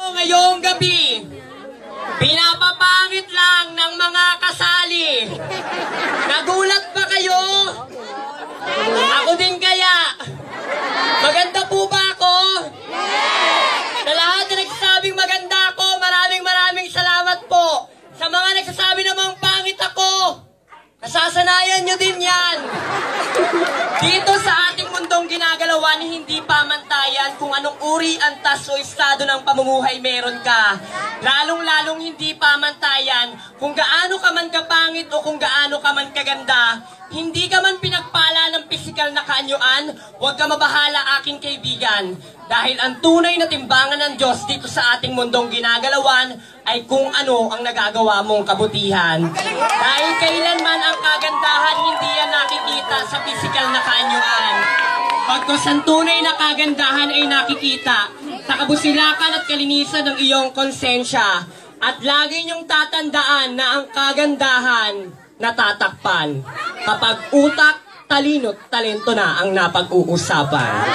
Ngayong gabi, pinapapangit lang ng mga kasali. Nagulat ba kayo? Ako din kaya. Maganda po ba ako? Sa lahat na nagsasabing maganda ako, maraming salamat po. Sa mga nagsasabi namang pangit ako, nasasanayan nyo din yan. Dito sa ating mundong ginagalawan, hindi pamantayan kung anong uri, antas o estado ng pamumuhay meron ka. Lalong-lalong hindi pamantayan kung gaano ka man kapangit o kung gaano ka man kaganda. Hindi ka man pinagpala ng pisikal na kaanyuan, huwag ka mabahala aking kaibigan. Dahil ang tunay na timbangan ng Diyos dito sa ating mundong ginagalawan ay kung ano ang nagagawa mong kabutihan. Dahil kailanman ang kagandahan hindi yan nakikita sa pisikal na kaanyuan. Pagkos ang tunay na kagandahan ay nakikita sa kabusilakan at kalinisan ng iyong konsensya. At lagi niyong tatandaan na ang kagandahan natatakpan kapag utak, talino't talento na ang napag-uusapan.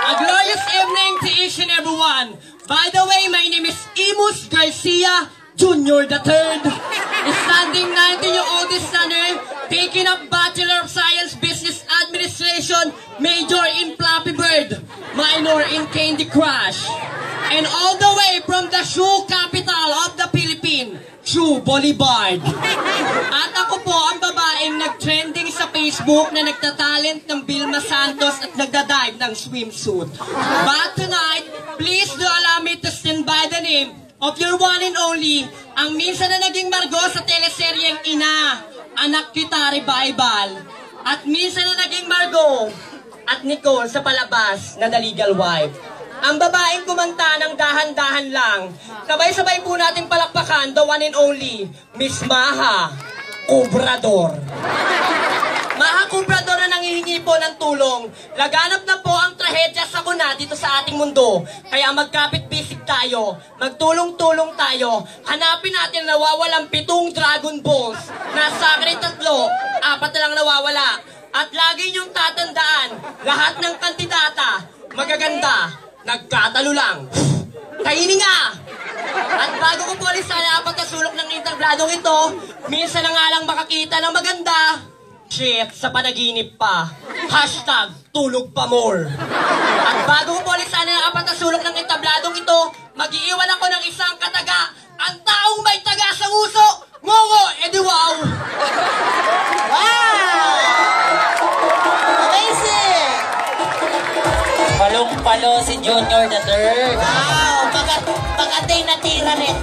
A glorious evening to each and everyone. By the way, my name is Imus Garcia Jr. III. Standing 19-year-old stunner, taking up Bachelor of Science Business Administration, major in Flappy Bird, minor in Candy Crush. And all the way from the shoe capital of the Philippines, Shoe Boulevard. At ako po ang babaeng nag-trending sa Facebook na nagtatalent ng Vilma Santos at nagdadive ng swimsuit. But tonight, please do allow me to stand by the name of your one and only, ang minsan na naging Margot sa teleseryeng Ina, Anak Kita Revival. At minsan na naging Margot at Nicole sa palabas na The Legal Wife. Ang babaeng kumanta ng dahan-dahan lang. Sabay-sabay po natin palakpakan the one and only, Miss Maha Cobrador. Maha Cobrador na nangihingi po ng tulong. Laganap na po ang trahedya sa kuna dito sa ating mundo. Kaya magkapit-bisig tayo, magtulong-tulong tayo. Hanapin natin nawawalang 7 Dragon Balls. Nasa akin 3, 4 na lang nawawala. At lagi niyong tatandaan, lahat ng kandidata, magaganda, nagkatalo lang. Kainin nga! At bago ko po alis sa apat na sulok ng interbladong ito, minsan na nga lang makakita ng maganda. Shit, sa panaginip pa. Hashtag, tulog pa more. At bago ko po alis sa apat na sulok ng interbladong ito, mag-iiwan ako ng isang kataga. Ang taong may taga sa uso, ngongo, edi wow! Wow! Amazing! Palong-palo si Junior the Third. Wow! Pagkatay natira rin.